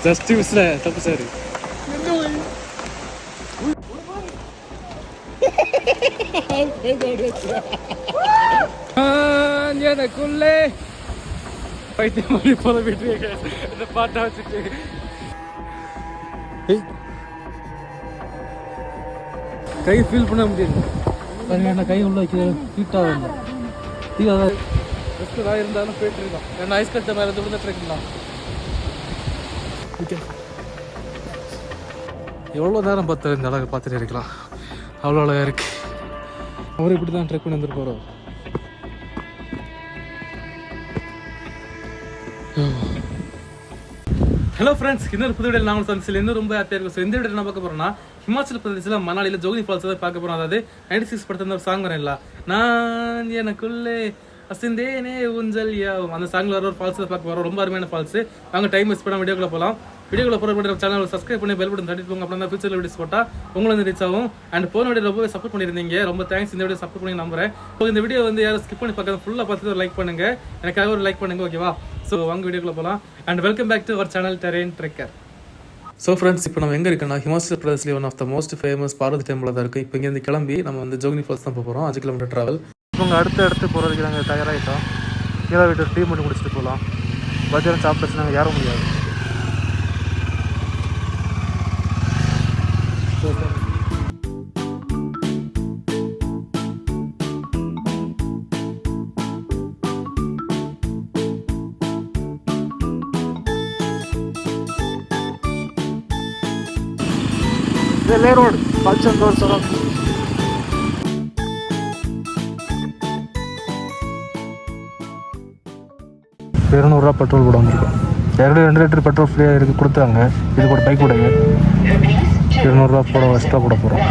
Just மிஸ்ல தப்பு sir. எனக்குள்ளே பைத்தியம் மாதிரி புலம்பிட்டு இந்த பாட்டை வச்சுட்டு கை ஃபீல் பண்ண முடியாது. என்ன கை உள்ள வைக்கிற ஹீட்டாக இல்லை அதான் ரிஸ்க்கு இருந்தாலும் போயிட்டு இருக்கோம். ஏன்னா ஐஸ் கட்ட மேலே விழுந்துட்டு இருக்கலாம். எவ்வளோ நேரம் பார்த்து இந்த அழகை பார்த்துட்டு இருக்கலாம். அவ்வளோ அழகாக இருக்கு. அவர் இப்படி தான் ட்ரெக் பண்ணி வந்துட்டு போகிறோம். ஹலோ ஃப்ரெண்ட்ஸ், இன்னொரு புது வீடியோ நாங்கள் சந்திச்சில் இன்னும் ரொம்ப ஹாப்பியாக இருக்கும். ஸோ இந்த வீடியோ என்ன பார்க்க போகிறோம்னா, ஹிமாச்சல் பிரதேசில் மணாலியில் ஜோகினி ஃபால்ஸ் தான் பார்க்க போகிறோம். அதாவது 96 படத்தில் ஒரு சாங் வரேன்ல, நான் எனக்குள்ளே அசிந்தேனே ஊஞ்சல் யாவும், அந்த சாங்கில் வர ஒரு ஃபால்ஸ் தான் பார்க்க போகிறோம். ரொம்ப அருமையான ஃபால்ஸ். நாங்கள் டைம் வேஸ்ட் பண்ண வீடியோக்குள்ள போகலாம். வீடியோக்குள்ள போகிற சேனல் சப்ஸ்கிரைப் பண்ணி பெல் பட்டன் தட்டிட்டு போங்க. அப்படின்னா ஃபியூச்சரில் வீடியோஸ் போட்டால் உங்களுக்கு ரீச் ஆகும். அண்ட் போன வீடியோ ரொம்பவே சப்போர்ட் பண்ணியிருந்தீங்க. ரொம்ப தேங்க்ஸ். இந்த வீடியோ சப்போர்ட் பண்ணி நம்புறேன். ஸோ இந்த வீடியோ வந்து யாரும் ஸ்கிப் பண்ணி பார்க்காத ஃபுல்லாக பார்த்துட்டு ஒரு லைக் பண்ணுங்க. எனக்காக ஒரு லைக் பண்ணுங்க, ஓகேவா? ஸோ வாங்க வீடியோக்குள்ள போகலாம். And welcome back to our channel terrain trekker. So friends, இப்போ நம்ம எங்கே இருக்கோம்னா, ஹிமாச்சல் பிரதேசில் one of the most famous Parvati temple தான் இருக்குது. இப்போ இங்கேருந்து கிளம்பி நம்ம வந்து ஜோகினி ஃபால்ஸ் தான் போகிறோம். 5 கிலோமீட்டர் ட்ராவல். இப்போ அங்கே அடுத்து போகிறதுக்கு நாங்கள் தயாராகிட்டோம். கீழே வீட்டு டீ மட்டும் முடிச்சுட்டு போகலாம். மத்தியானம் சாப்பிட்டு நாங்கள் ஏற முடியாது. ले रोड 200 ரூபா பெட்ரோல் கூட வந்துருக்கோம். ஏற்கனவே 2 லிட்டர் பெட்ரோல் ஃப்ரீயாக இருக்குது கொடுத்தாங்க. இது கூட பைக் கூட 200 ரூபா போட எக்ஸ்ட்ரா போட போகிறோம்.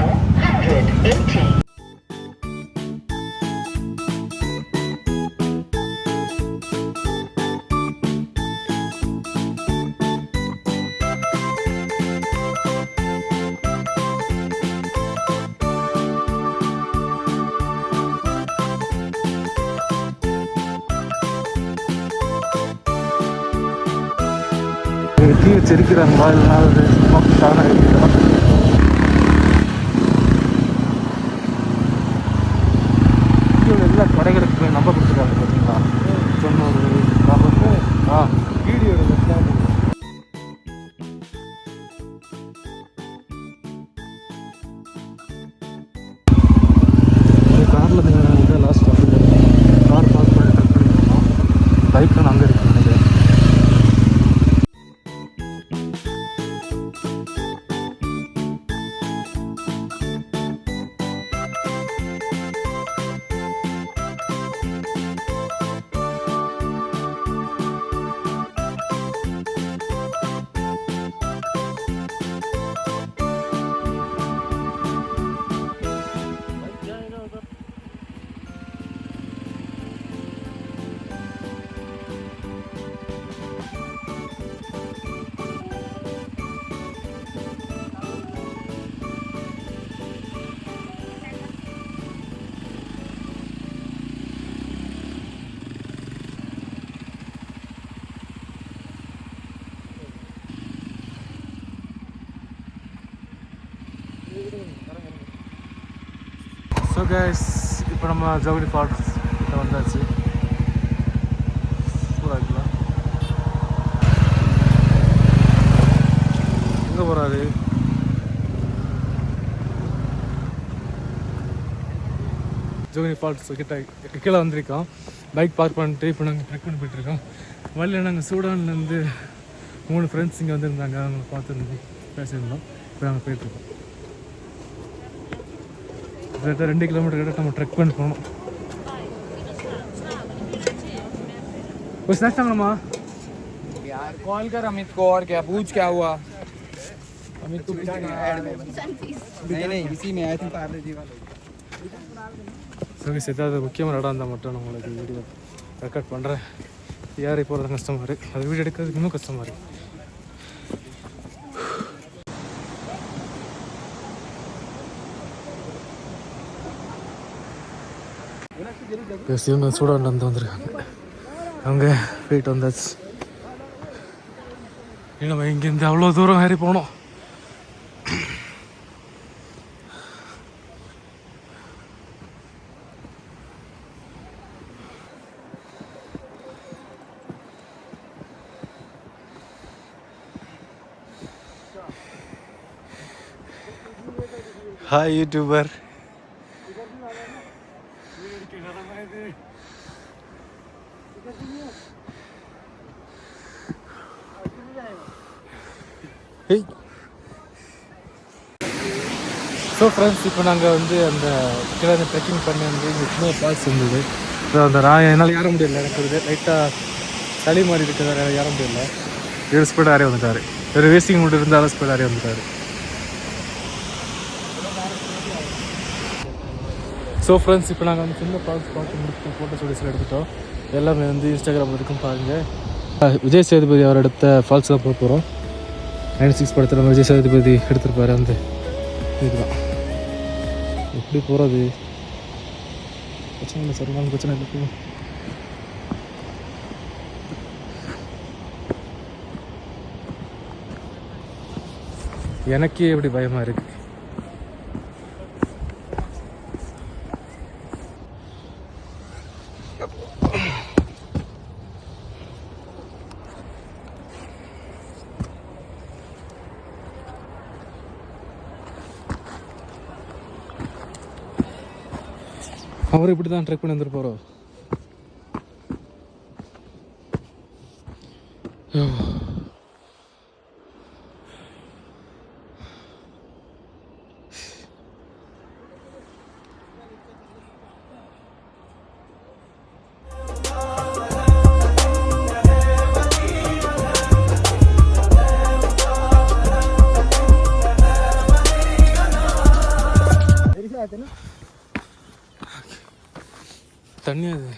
தீ வச்சிருக்கிறாங்களா இல்லைனா அது ஸ்மோக்கான இருக்கிறோம். இங்கே எல்லா கடைகளுக்கு நம்பர் கொடுத்துருக்காங்க பார்த்தீங்களா? 90 வீடியோ காரில் நீங்கள் லாஸ்ட் கார் பார்க் பண்ணிட்டு பைக் நான் அங்கே இருக்குன்னு நினைக்கிறேன். ஸோ கைஸ், இப்போ நம்ம ஜோகினி ஃபால்ஸ் கிட்ட வந்தாச்சு. சூப்பராக இருக்கலாம். எங்கே போகிறாரு? ஜோகினி ஃபால்ஸ் கிட்ட கீழே வந்திருக்கோம். பைக் பார்க் பண்ணிட்டு இப்போ நாங்கள் ட்ரெக் பண்ணி போயிட்டுருக்கோம். வழியில் நாங்கள் சூடான்லேருந்து 3 ஃப்ரெண்ட்ஸ் இங்கே வந்துருந்தாங்க. அவங்களை பார்த்துருந்து பேசியிருந்தோம். இப்போ நாங்கள் போயிட்டுருக்கோம். 2 किलोमीटर கிட்ட நம்ம ட்ரெக் பண்ணி போகணும். कुछ स्नैक्स मामा यार कॉल कर अमित को और क्या पूछ क्या हुआ. अमित को नहीं इसी में आया था पार्ले वाला. சரி சித்தாத முக்கியமான இடம் இருந்தால் மட்டும் நான் உங்களுக்கு வீடியோ ரெக்கார்ட் பண்ணுறேன். ஏறி போகிறது கஷ்டமாக இருக்குது. அது வீடியோ எடுக்கிறதுக்கு இன்னும் கஷ்டமாக இருக்குது. இவங்க சூடான்லேருந்து வந்திருக்காங்க. அவங்க போயிட்டு வந்தாச்சு. நம்ம இங்கேருந்து அவ்வளோ தூரம் ஏறி போனோம். हाय यूट्यूबर. ஸோ ஃப்ரெண்ட்ஸ், இப்போ நாங்கள் வந்து அந்த கீழே ட்ரெக்கிங் பண்ணி வந்து இங்கே சின்ன ஃபால்ஸ் இருந்தது. ஸோ அந்த என்னால் ஏற முடியல, எனக்கு ஒரு லைட்டாக சளி மாதிரி இருக்கிறதால ஏற முடியல. இவர் ஸ்பீடாக ஆரே வந்துட்டார். ஒரு வேஸ்டிங் மட்டும் இருந்தாலும் ஸ்பீடாக ஆரே வந்துட்டார். ஸோ ஃப்ரெண்ட்ஸ், இப்போ நாங்கள் வந்து சின்ன ஃபால்ஸ் பார்த்து முடிச்சு ஃபோட்டோ ஸ்டூடியோஸில் எடுத்துட்டோம். எல்லாமே வந்து இன்ஸ்டாகிராம் வரைக்கும் பாருங்கள். விஜய் சேதுபதி அவர் எடுத்த ஃபால்ஸ் தான் போக போகிறோம். 96 படத்தில் நம்ம விஜய் சேதுபதி எடுத்திருப்பாரு. அந்த இதுதான் எப்படி போகிறது, பிரச்சனை இல்லை, சரியான பிரச்சனை இல்லை. எனக்கே எப்படி பயமாக இருக்குது. அவர் இப்படி தான் ட்ரெக் பண்ணி வந்துட்டு போகிறோம். தண்ணி அது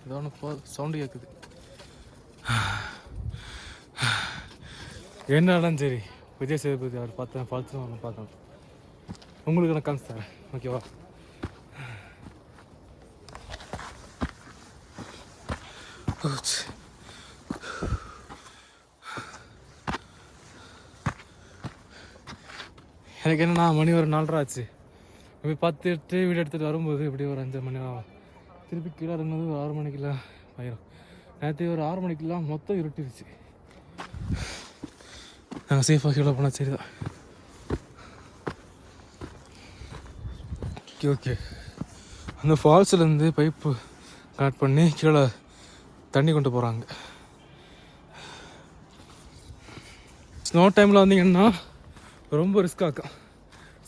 ஏதோ ஒன்று சவுண்டு கேட்குது. என்னடாலும் சரி, விஜய் சேதுபதி அவர் பார்த்தேன், ஃபால்ஸ் ஒன்று பார்த்தேன். உங்களுக்கு நான் காமிச்சு தரேன், ஓகேவா? எனக்கு என்னன்னா மணி ஒரு 4:30 ஆச்சு. இப்படி பார்த்துட்டு வீடு எடுத்துகிட்டு வரும்போது இப்படி ஒரு 5 மணி நேரம் ஆகும். திருப்பி கீழே இறங்குனது ஒரு 6 மணிக்கெல்லாம் ஆயிரும். நேற்று ஒரு 6 மணிக்கெல்லாம் மொத்தம் இருட்டிருச்சு. நாங்கள் சேஃபாக கீழே போனால் சரி தான். Okay okay. அந்த ஃபால்ஸ்லேருந்து பைப்பு கனெக்ட் பண்ணி கீழே தண்ணி கொண்டு போகிறாங்க. ஸ்னோ டைமில் வந்தீங்கன்னா ரொம்ப ரிஸ்க் ஆகும்.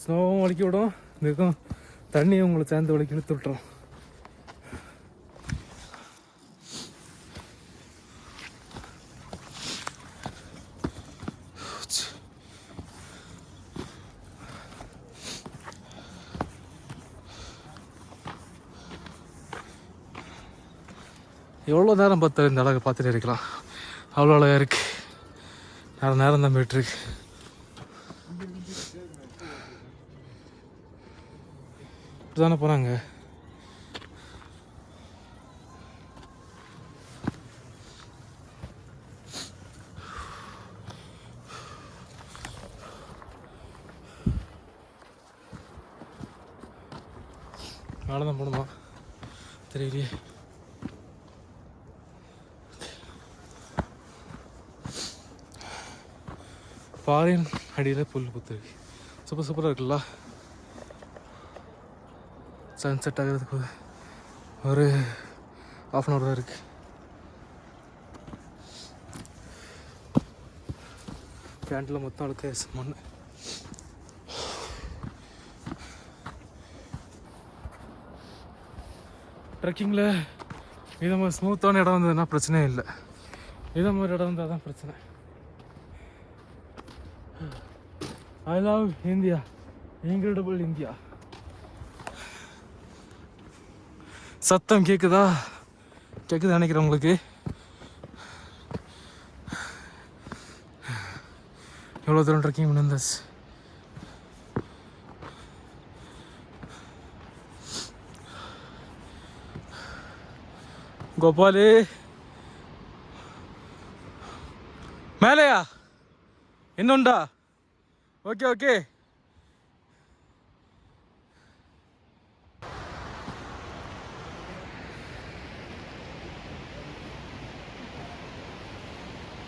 ஸ்னோவும் வலிக்கி விடும், இதுக்கும் தண்ணியும் உங்களை சேர்ந்து வலிக்கி இழுத்து விட்டுரும். எவ்வளோ நேரம் பார்த்து இந்த அழகை பார்த்துட்டு இருக்கலாம். அவ்வளோ அழகாக இருக்குது. நேரம் தான் போயிட்டுருக்கு. இப்படி தானே போகிறாங்க. நாளை தான் போகணுமா தெரியலையே. பாறையின் அடியில் புல் புத்துருக்கு. சூப்பராக இருக்குல்ல. சன்செட் ஆகிறதுக்கு ஒரு 1/2 hour தான் இருக்குது. பேண்ட்டில் மொத்தம் அழுக்க மண். ட்ரெக்கிங்கில் இதை மாதிரி ஸ்மூத்தான இடம் வந்ததுன்னா பிரச்சனையே இல்லை. இதை மாதிரி இடம் வந்தால் தான் பிரச்சனை. I love India. Incredible India. சத்தம் கேட்குதா? கேட்குது நினைக்கிறேன் உங்களுக்கு. எவ்வளோ தூரம் ட்ரெக்கிங் பண்ணி வந்தாச்சு. கோபாலு மேலையா? இன்னுண்டா? Okay okay.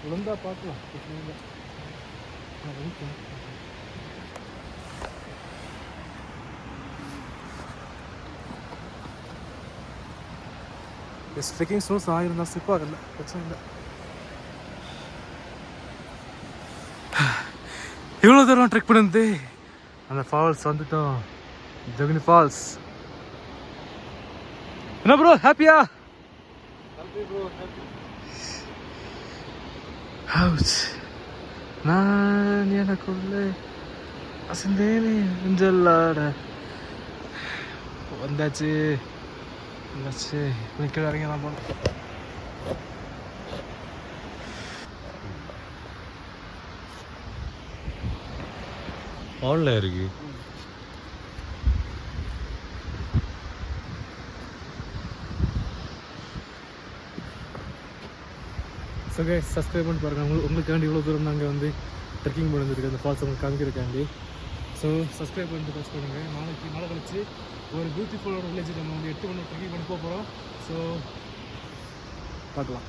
விழுந்தா பார்க்கலாம். ட்ரெக்கிங் ஸ்னோஸ் ஆகிருந்தா ஸ்லிப் ஆகல, பிரச்சனை இல்லை. இவ்வளோ தூரம் ட்ரெக் பண்ணிருந்து அந்த ஃபால்ஸ் வந்துட்டோம், ஜோகினி ஃபால்ஸ். என்ன ப்ரோ, ஹாப்பியா? ஹவுஸ் நான் எனக்குள்ளே அசந்தேனே நெஞ்சல்லாட. வந்தாச்சு வந்தாச்சு. கீழே இறங்கி தான் போனோம். ஹாலில் இருக்கு. ஸோ கைஸ், சப்ஸ்கிரைப் பண்ணி பாருங்கள். உங்களுக்காண்டி இவ்வளோ தூரம் நாங்கள் வந்து ட்ரெக்கிங் பண்ணிருக்கு அந்த ஃபால்ஸ் உங்களுக்கு காமிக்கிறக்காண்டி. ஸோ சப்ஸ்கிரைப் பண்ணிட்டு ப்ரெஸ் பண்ணுங்கள். நாளை கழிச்சு ஒரு பியூட்டிஃபுல்லான வில்லேஜ் நம்ம வந்து 8 மணி ட்ரெக்கிங் பண்ணி போகிறோம். ஸோ பார்க்கலாம்.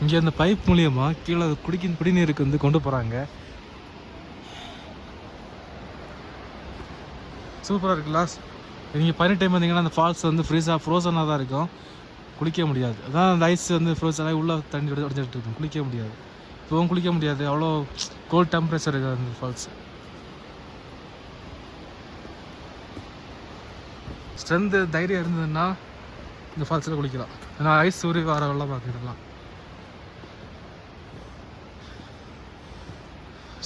இங்கே அந்த பைப் மூலியமாக கீழே குடிக்கும் குடிநீருக்கு வந்து கொண்டு போகிறாங்க. சூப்பராக இருக்குல்ல. நீங்கள் பனி டைம் வந்தீங்கன்னா அந்த ஃபால்ஸ் வந்து ஃப்ரோசனாக தான் இருக்கும், குளிக்க முடியாது. அதான் அந்த ஐஸ் வந்து ஃப்ரோசனாக உள்ள தண்ணி உடஞ்சிட்டு இருக்கும், குளிக்க முடியாது. இப்போவும் குளிக்க முடியாது, அவ்வளோ கோல்ட் டெம்பரேச்சர் இருக்குது அந்த ஃபால்ஸ். ஸ்ட்ரென்த்து தைரியம் இருந்ததுன்னா இந்த ஃபால்ஸில் குளிக்கலாம். ஏன்னா ஐஸ் ஊறி வர வெள்ளம் பார்த்துக்கலாம்.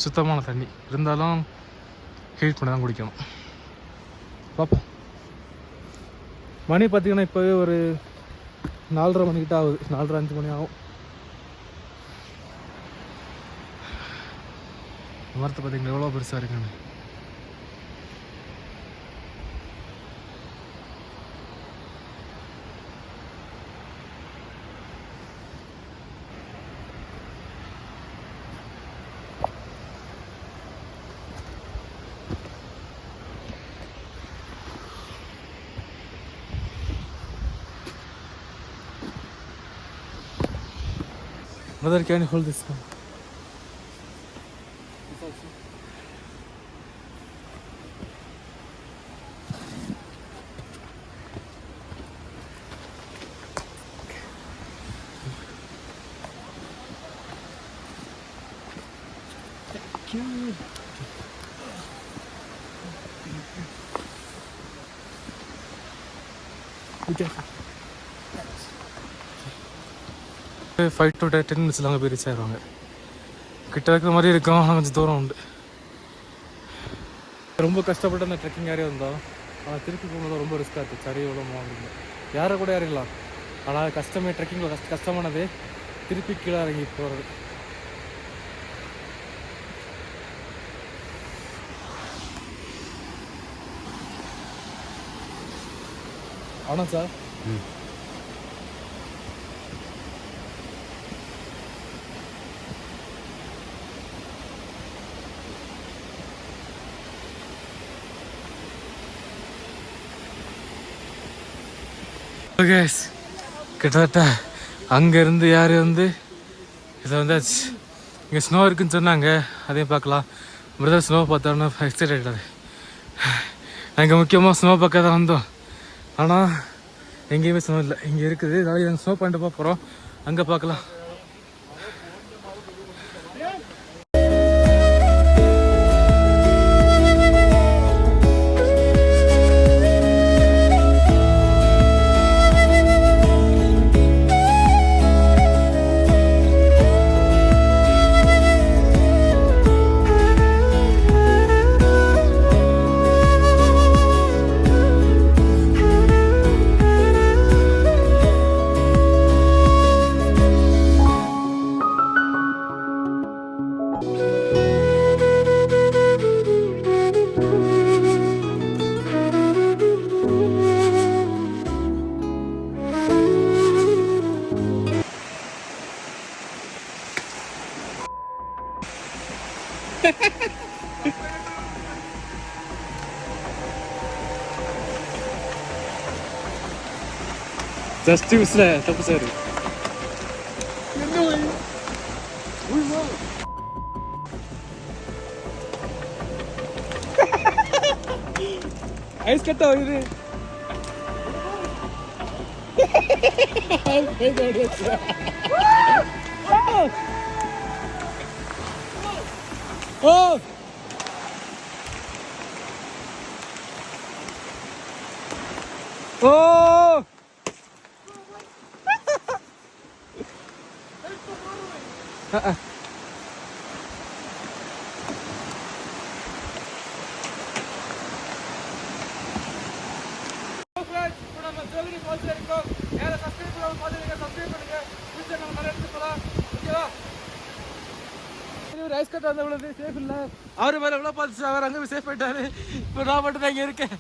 சுத்தமான தண்ணி இருந்தாலும் ஹீட் பண்ணி தான் குடிக்கணும். பார்ப்போம். மணி பார்த்திங்கன்னா இப்போவே ஒரு 4:30 மணிக்கிட்ட ஆகுது. 4:30-5 மணி ஆகும். மரத்தை பார்த்தீங்கன்னா எவ்வளோ பெருசாக இருக்குன்னு. Brother, can you hold this one? Okay. 5 to 10 மினிட்ஸில் அங்கே போய் ரீச் ஆயிடுவாங்க. கிட்ட இருக்கிற மாதிரி இருக்கும், ஆனால் கொஞ்சம் தூரம் உண்டு. ரொம்ப கஷ்டப்பட்டு அந்த ட்ரெக்கிங் ஏரியா வந்தோம். ஆனால் திருப்பி போகும்போது ரொம்ப ரிஸ்க்காக இருக்குது. சரி எவ்வளோ அப்படிங்க யாரை கூட ஏறிடலாம். ஆனால் கஷ்டமே ட்ரெக்கிங்கில் கஷ்டமானது திருப்பி கீழே இறங்கி போகிறது. ஆனால் சார் கேஸ் கிட்டத்தட்ட அங்கேருந்து யார் வந்து இதை வந்தாச்சு. இங்கே ஸ்னோ இருக்குன்னு சொன்னாங்க, அதையும் பார்க்கலாம். பிரதர் ஸ்னோ பார்த்தோன்னா எக்ஸைட்டட். நாங்கள் முக்கியமாக ஸ்னோ பார்க்க தான் வந்தோம், ஆனால் எங்கேயுமே ஸ்னோ இல்லை. இங்கே இருக்குது, நாளைக்கு நாங்கள் ஸ்னோ பாயிண்ட் பார்க்க போகிறோம், அங்கே பார்க்கலாம். ஜஸ்ட் மிஸ்ல தப்பு சார். ஐஸ் கட்டா இது. Oh! Oh! ஐஸ் கட்ட வந்து சேஃப் இல்லை. அவரு மேலே எவ்வளோ பார்த்து அவர் அங்கே போய் சேஃப் ஆயிட்டாரு. இப்போ நான் மட்டும் தான் இங்கே இருக்கேன்.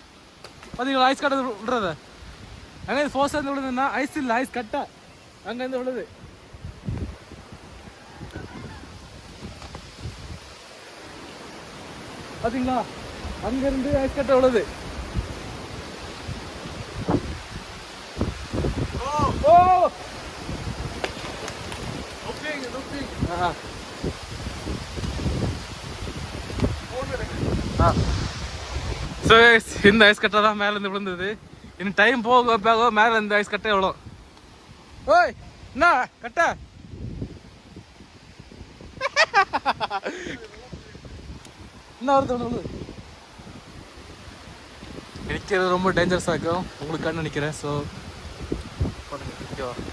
பார்த்தீங்களா ஐஸ் கட்ட விடுறத? அங்கே ஃபோர்ஸ் வந்து விழுதுன்னா ஐஸ் இல்லை, ஐஸ் கட்டா அங்கேருந்து விழுது. பார்த்தீங்களா அங்கேருந்து ஐஸ் கட்ட விழுது. ஓ ஸோ இந்த ஐஸ் கட்டை தான் மேலேருந்து விழுந்தது. இன்னும் டைம் போக போக மேலே இந்த ஐஸ் கட்டை எவ்வளோ. ஓய் என்ன கட்டை என்ன வருது? நிற்கிறது ரொம்ப டேஞ்சரஸாக இருக்கும் உங்களுக்கு கண்ணு நிற்கிறேன். ஸோ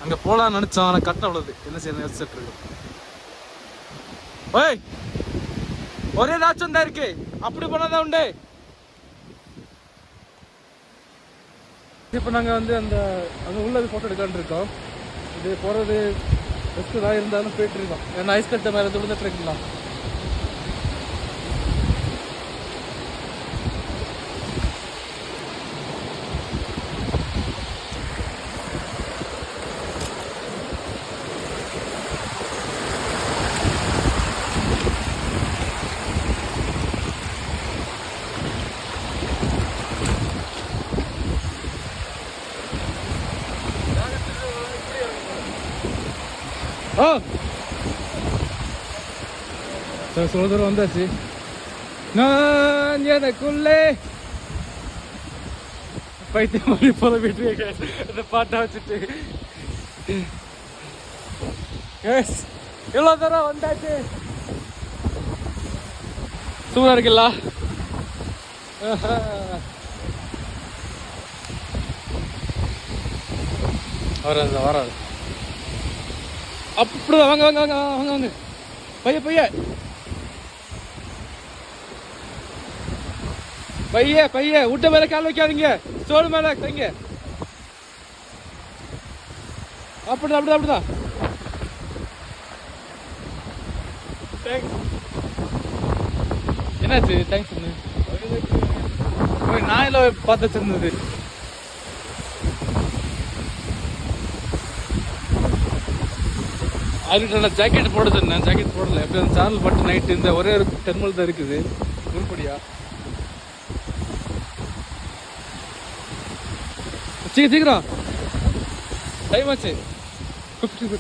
அங்கே போகலான்னு நினச்சோம், ஆனால் கட்டை உள்ளது. என்ன செய்யணும் யோசிச்சுட்டு இருக்கோம். ஓய் ஒரே ராட்சம் தான் இருக்கு, அப்படி போனாதான் உண்டு. இப்போ நாங்கள் வந்து அந்த அங்கே உள்ளது ஃபோட்டோ எடுக்கலான்னு இருக்கோம். இது போகிறது பெஸ்ட்டு தான் இருந்தாலும் போயிட்டு இருக்கோம். ஏன்னா ஐஸ் கட்டை மேலே விழுந்துட்டு இருக்கலாம். ஓ சார் சொல்ல தூரம் வந்தாச்சு. நான் எனக்குள்ளே பைத்தியம் மாதிரி போல விட்டு அந்த பாட்டை வச்சுட்டு எஸ் எவ்வளோ தூரம் வந்தாச்சு. சூப்பராக இருக்குல்ல? வராது அப்படிதான். வாங்க வாங்க வாங்க வாங்க வாங்க பைய பைய பைய பைய விட்ட மேல கால் வைக்காதீங்க, சோறு மேல தைங்க. அப்படிதான் அப்படிதான் அப்படிதான். என்னாச்சு தேங்க்ஸ்? நான் எல்லாம் பார்த்து வச்சிருந்தது. அதுக்கிட்ட நான் ஜாக்கெட் போட சொன்னேன், ஜாக்கெட் போடல. எப்படி அந்த சேனல் மட்டும் நைட்டு இந்த ஒரே ஒரு டெர்மல் தான் இருக்குது. உருப்படியா சீக்கிரம் டைம் ஆச்சு. 50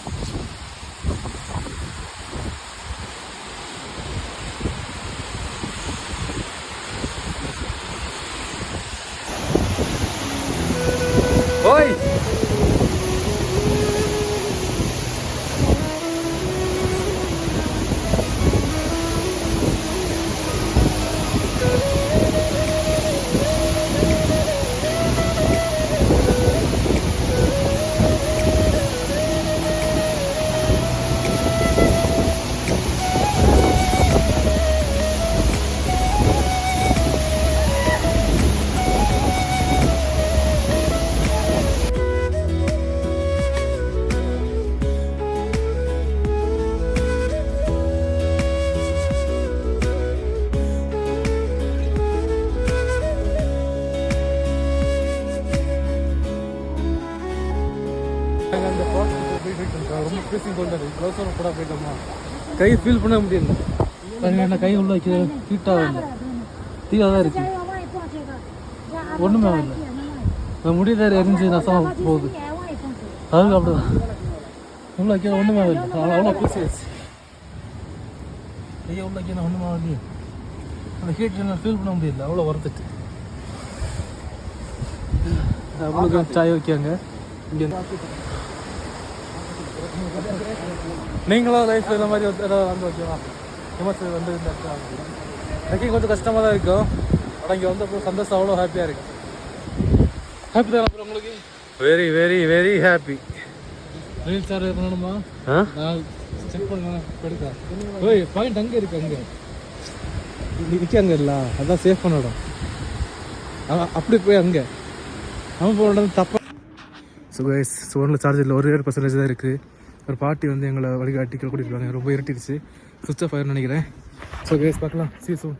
ஓய் ரொம்ப பேசிங் கொண்டாரு. க்ளோஸ் கூட போயிட்டோமா, கை ஃபீல் பண்ண முடியல. என்ன கை உள்ள வைக்க ஹீட்டாக இல்லை தீயாக தான் இருக்கு ஒன்றுமே இல்லை இந்த முடியல எரிஞ்சு நசமாக போகுது அதுக்கு அப்படிதான் உள்ள வைக்க ஒன்றுமே இல்லை அவ்வளோ பீசியாச்சு கையை உள்ள வைக்க ஒன்றுமே இல்லையே அந்த ஹீட் என்ன ஃபீல் பண்ண முடியல அவ்வளோ வறுத்துட்டு அவங்களுக்கு சாய் வைக்காங்க இங்கே நீங்களும் லைஃப்பில் இந்த மாதிரி வந்து வைக்கலாம் ஹிமாச்சல் வந்து இந்த எனக்கும் கொஞ்சம் கஷ்டமாக தான் இருக்கும் ஆனால் இங்கே வந்து அப்புறம் சந்தோஷம் அவ்வளோ ஹாப்பியாக இருக்கு ஹாப்பி தான் அப்புறம் உங்களுக்கு வெரி வெரி வெரி ஹாப்பி ரயில் சார் பண்ணணுமா நான் செக் பண்ணுவேன் எடுக்க ஓய் பாயிண்ட் அங்கே இருக்கு அங்கே நிற்க அங்கே இல்லை அதான் சேஃப் பண்ண இடம் அப்படி போய் அங்கே அவன் போகிறது தப்பா ஃபோனில் சார்ஜ் இல்லை 1% தான் இருக்குது ஒரு பாட்டி வந்து எங்களை வழிகாட்டி கூட்டிட்டு இருக்காங்க ரொம்ப இருட்டிடுச்சு சுவிட்ச் ஆஃப் ஆயிரும் நினைக்கிறேன் ஸோ கேஸ் பார்க்கலாம் சீ சூன்